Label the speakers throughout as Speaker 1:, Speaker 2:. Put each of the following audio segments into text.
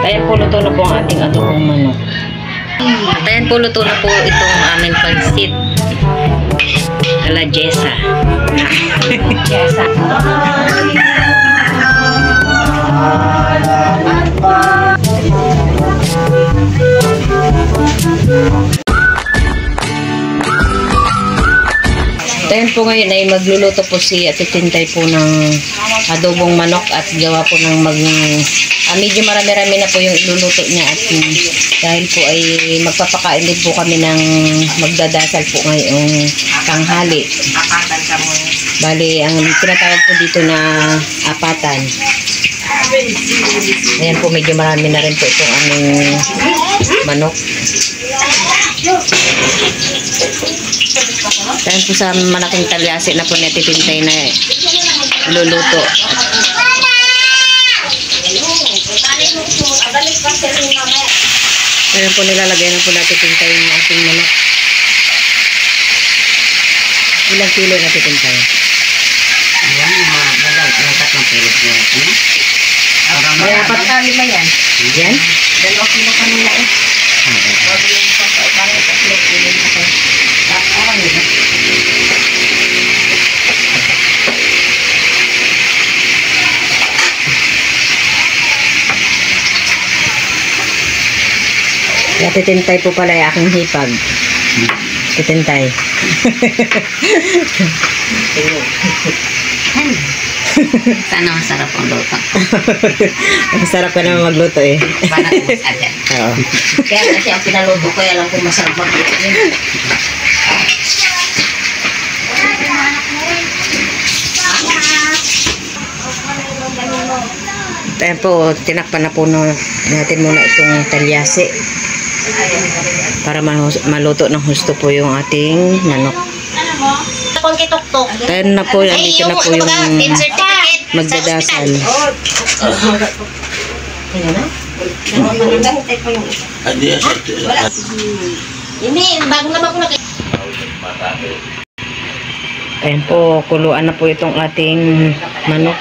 Speaker 1: Ayan po, luto na po ang ating adobong manok. Ayan po, luto na po itong aming pansit. Ala Jessa. Jessa. Ayan po ngayon ay magluluto po si Ate Tintay po ng adobong manok at gawa po ng medyo marami-rami na po yung iluluto niya at dahil po ay magpapakain din po kami ng magdadasal po ngayong tanghali.
Speaker 2: Apatan ka mo.
Speaker 1: Bali, ang tinatawag po dito na apatan. Ayan po, medyo marami na rin po itong aming manok. Ayan po sa malaking talyasi na po na titintay na luluto. Ayan po, nilalagay na po natin tintay yung ating manok. Ilang kilo na titintay?
Speaker 2: Ayan, mga tatlong kilo po.
Speaker 1: May apat na lima yan. Yan?
Speaker 2: 2 kilo kanila eh. Bago yung parang 3 kilo na po. Parang yun.
Speaker 1: Kaya titintay po pala yung aking hipag. Titintay.
Speaker 2: Sana masarap ang luto.
Speaker 1: Masarap ka naman magluto eh.
Speaker 2: Para masarap.
Speaker 1: Oo.
Speaker 2: Kaya kasi ang pinaluto ko, alam ko masarap magluto.
Speaker 1: Ayan po, tinakpan na po natin muna itong talyasi para maluto ng husto po yung ating manok. Ayan na po, dito na po yung magdadasal. Ayan po, kuluan na po itong ating manok.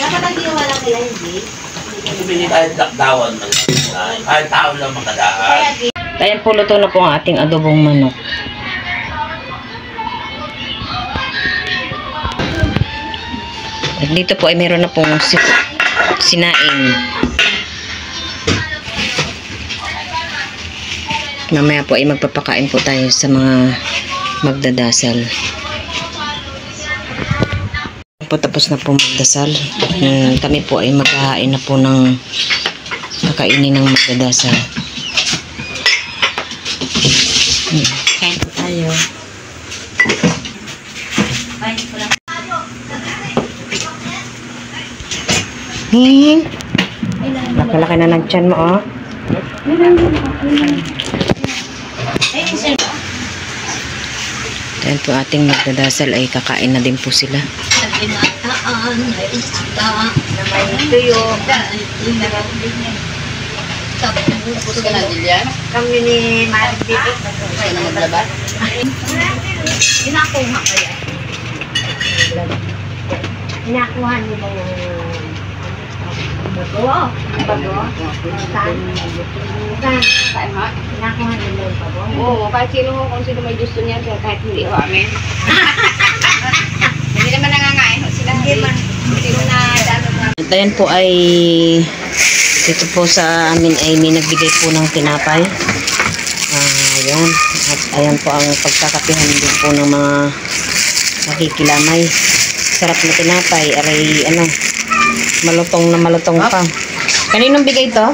Speaker 2: Dapat ang ginawa lang nila, hindi?
Speaker 3: Hindi kahit lakdawan man lang. Kahit tao lang makadaan.
Speaker 1: Ayan po, luto na po ang ating adobong manok. At dito po ay meron na pong sinaing. Mamaya po ay magpapakain po tayo sa mga magdadasal. Tapos na po magdasal. Kami po ay maghahain na po ng kakainin ng magdadasal.
Speaker 2: Kain po tayo.
Speaker 1: Nakalaki na ng tiyan mo, oh. Dahil po ating magdadasal ay kakain na din po sila.
Speaker 2: Pinataan, may isda, na may tuyo. Gusto ka na Lilian? Kami ni Maring Bibi. Gusto na maglaba? Inakuha kaya. Inakuha niyo ba yung bago? Bago? Saan? Saan ha? Inakuha niyo ba yung bago? Oo, kahit sino mo kung sino may gusto niya, kahit hindi ho amin. Hindi naman nangangain sila. Hindi man. Hindi mo na dano na.
Speaker 1: At ayan po ay dito po sa amin ay may nagbigay po ng tinapay. Ayan. At ayan po ang pagkakapihan din po ng mga nakikilamay. Sarap na tinapay. Aray, malutong na malutong pa. Kaninong bigay to?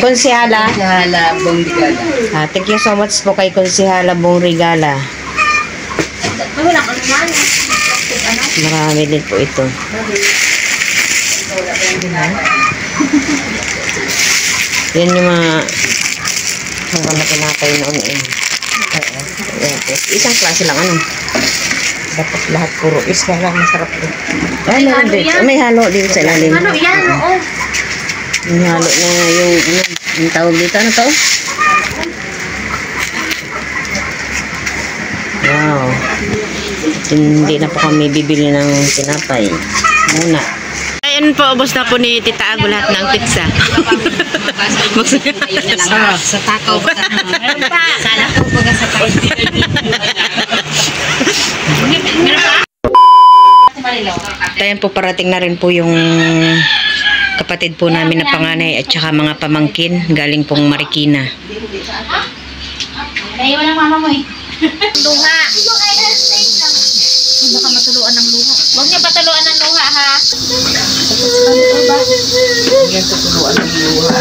Speaker 1: Konsihala.
Speaker 2: Konsihala Bong Rigala.
Speaker 1: Thank you so much po kay Konsihala Bong Rigala. Marami din po ito. Yan yung mga tinapay noon eh. Isang klase lang dapat lahat puro isda lang, masarap din. May halo din sa ilalim.
Speaker 2: Ano yan? Oo.
Speaker 1: May halo na yung tawag dito. Ano to? Wow. Hindi na po kami bibili ng tinapay. Muna. Ayan po, ubos na po ni Tita Ago lahat ng pizza.
Speaker 2: Sa takaw pa. Meron pa. Sana po baga sa takaw.
Speaker 1: Ayan po, parating na rin po yung kapatid po namin na panganay at saka mga pamangkin galing pong Marikina.
Speaker 2: Kaya wala mama mo eh. Luha. Baka matuluan ng luha. Huwag niya patuluan ng luha ha.
Speaker 1: Yan po, tuluan ng luha.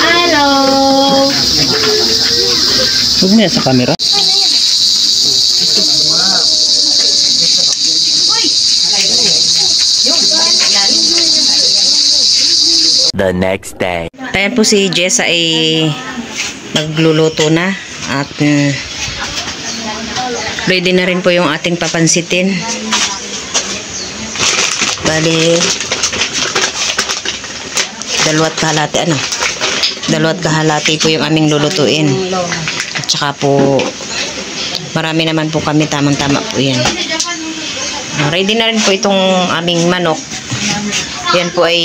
Speaker 2: Hello.
Speaker 1: Huwag mo yan sa camera.
Speaker 3: The next day.
Speaker 1: Ayan po si Jessa ay nagluluto na at ready na rin po yung ating papansitin. Bali, dalawat kahalati po yung aming lulutuin. At saka po, marami naman po kami, tamang-tama po yan. Ready na rin po itong aming manok. Yan po ay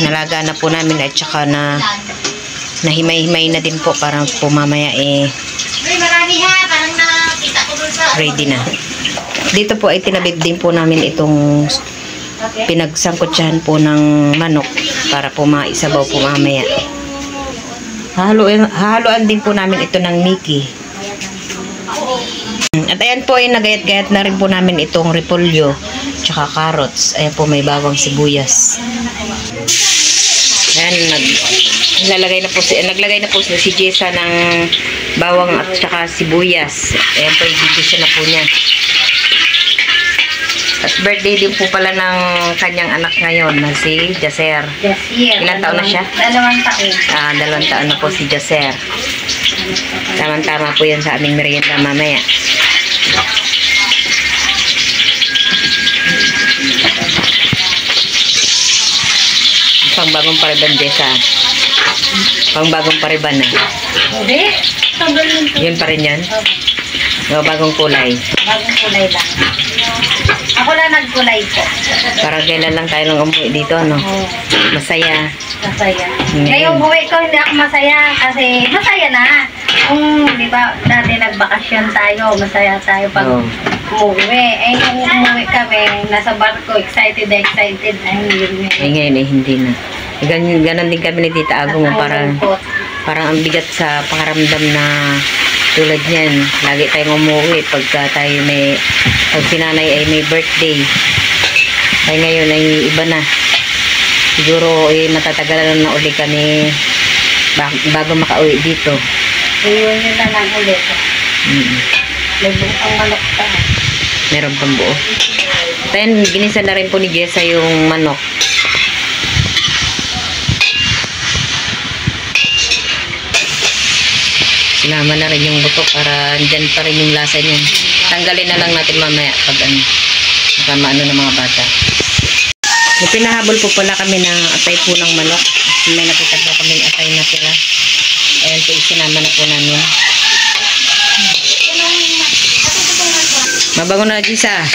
Speaker 1: nalaga na po namin at saka na nahimay-himay na din po para po mamaya ready na. Dito po ay tinabit din po namin itong pinagsangkutsahan po ng manok para po maisabaw po mamaya. Hahaluan din po namin ito ng Mickey. At ayan po ay nagayat-gayat na rin po namin itong repolyo tsaka carrots. Ayan po, may bawang sibuyas. Ayan, naglagay na po si Jessa ng bawang at tsaka sibuyas. Ayan po, igigisa na po niya. At birthday din po pala ng kanyang anak ngayon na si Jaser. Ilang taon na siya?
Speaker 2: 2 taon.
Speaker 1: 2 taon na po si Jaser. Tama-tama po yan sa aming merienda mamaya. Pangbagong pariban, Jessa. Pangbagong pariban na.
Speaker 2: Hindi.
Speaker 1: Yun pa rin yan? Bagong kulay.
Speaker 2: Bagong kulay lang. Ako lang nagkulay po.
Speaker 1: Para kailan lang tayo nang umuwi dito, no? Masaya.
Speaker 2: Masaya. Ngayong buwi ko, hindi ako masaya kasi masaya na. Kung, di ba, dati nagbakasyon tayo, masaya tayo pag umuwi. Eh, nung umuwi kami, nasa barko, excited. Ay, yun.
Speaker 1: Ngayon hindi na. Ganon din kami ni Tita Ago mo. Parang ang bigat sa pakaramdam na tulad niyan. Lagi tayong umuwi pagka tayo pag sinanay ay may birthday. Ay ngayon ay iba na. Siguro matatagalan na uli kami bago makauwi dito.
Speaker 2: Iyon yun na lang ulit. May buong manok pa.
Speaker 1: Meron pang buo. Then, ginisa na rin po ni Jessa yung manok. Sinama na rin yung buto para dyan pa rin yung lasa niyan. Tanggalin na lang natin mamaya pag nakamaano ng mga bata. May pinahabol po pala kami ng atay po ng manok. May nakita po kaming atay na tira. Ayan po, isinama na po namin. Mabango na, Jessa.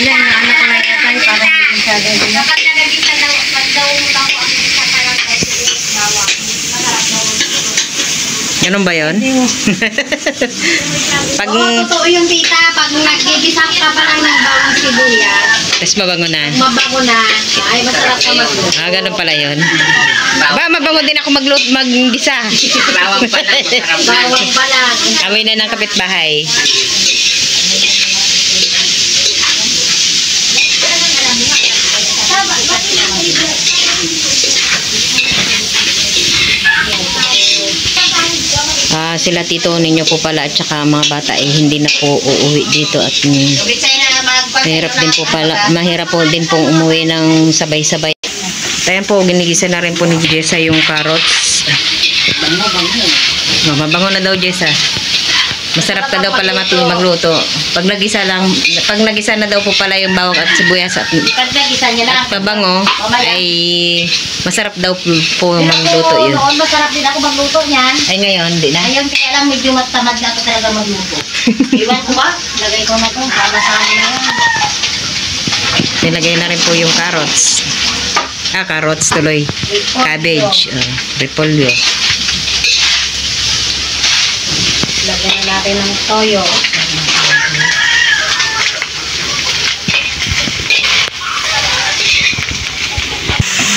Speaker 2: Wala na, anak ko na atay para hindi siya gagawin. Dapat nagagisa daw, daw ako ang isa parang bawa.
Speaker 1: Ganun ba yun? Pag,
Speaker 2: Oo, totoo yung tita. Pag nagigisa ka pa lang ng bawang sibuyas,
Speaker 1: tapos mabango na.
Speaker 2: mabango na. Ay, masarap ka magluto.
Speaker 1: Ganun pala yun. Ba, mabango din ako maggisa.
Speaker 3: Bawang pa lang, masarap na.
Speaker 2: Bawang pa lang.
Speaker 1: Amoy na ng kapitbahay. Sila tito ninyo po pala at saka mga bata ay hindi na po uuwi dito at mahirap po din pong umuwi ng sabay-sabay. Ayan po, ginigisa na rin po ni Jessa yung carrots. Mabango na daw, Jessa. Masarap na daw pala magluto. Pag nagisa na daw po pala yung bawang at sibuyas at
Speaker 2: Pag nagisa niya na.
Speaker 1: pabango, ay masarap daw po magluto yun.
Speaker 2: Noon masarap din ako magluto niyan.
Speaker 1: Ay ngayon, hindi na.
Speaker 2: Ngayon kaya lang medyo matamad na ako talaga magluto. Iwan ko ba? Lagay ko na to. Sama-sama na yan.
Speaker 1: Nilagay na rin po yung carrots. Carrots tuloy. Cabbage. Repolyo.
Speaker 2: Lagyan na natin ng toyo.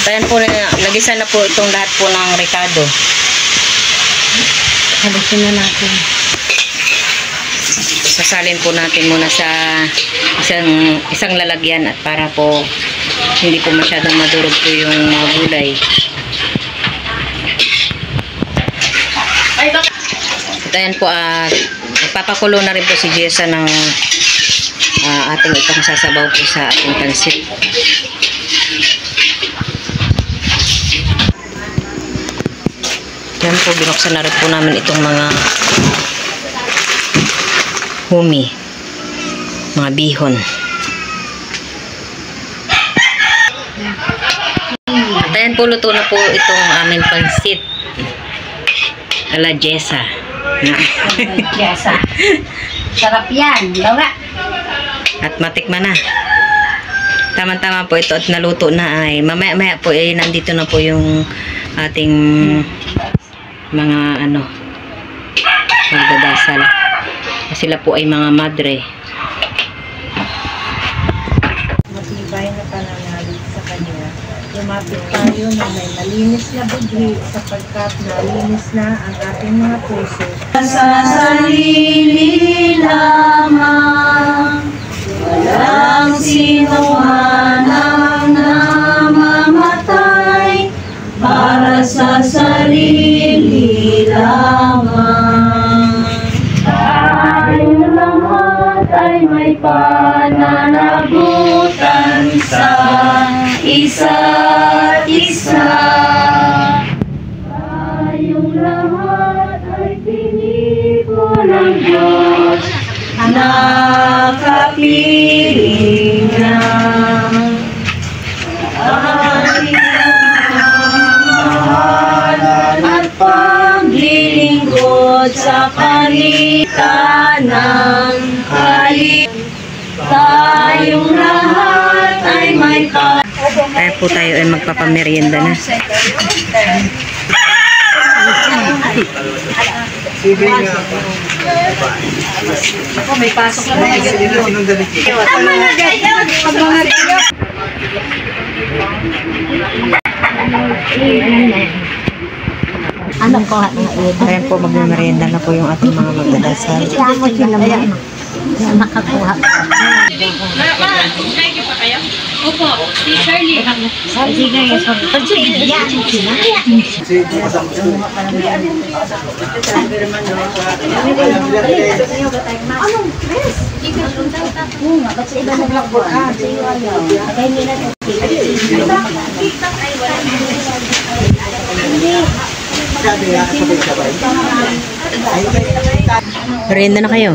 Speaker 1: Ayan po na, lagisan na po itong lahat po ng ricado. Halusin na natin. Sasalin po natin muna sa isang lalagyan at para po hindi po masyadong madurog po yung mga gulay. At ayan po, papakulo na rin po si Jessa ng ating itong sasabaw po sa ating pansit. Yan po, binuksan na rin po namin itong mga humi, mga bihon. At ayan po, luto na po itong aming pansit ala Jessa.
Speaker 2: Jessa. Sarap yan. Laura.
Speaker 1: At matikman na. Tama-tama po ito at naluto na ay mamaya-maya po ay nandito na po yung ating mga magdadasal. Sila po ay mga madre.
Speaker 4: Matibay na pananalig sa kanya. Lumapit tayo na may malinis na budhi sapagkat nalinis na ang ating mga puso. Sa sarili lamang, walang sino man ang namamatay para sa sarili lamang. Tayong lahat ay may pananagutan sa isa't isa. Tayong lahat ay pinipon ng Diyos na kapiling niya. Ating pagmamahalan at paglilingkod sa kanitan ng halip. Tayong lahat ay may
Speaker 1: Kaya po tayo ay magpapamerienda na.
Speaker 4: may pasok na ba yun?
Speaker 2: Ano ko nga ito?
Speaker 1: Ayan po, magmamerienda na po yung ating mga magdadasal.
Speaker 2: Kaya mo sila mo. Nakakuha.
Speaker 5: Opo, si Shirley.
Speaker 2: Sige, yan sila. Anong dress? Ba't sa iba naglakbot ka? Sa iyo ayaw. Kaya nila ito.
Speaker 1: Merienda na kayo.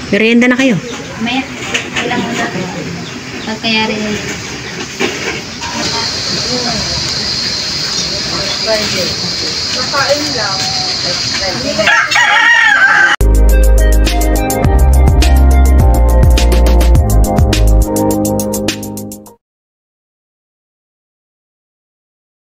Speaker 1: Merienda na kayo.
Speaker 2: Maya, ilang mo na. Pagkayari nila.
Speaker 4: Nakain lang.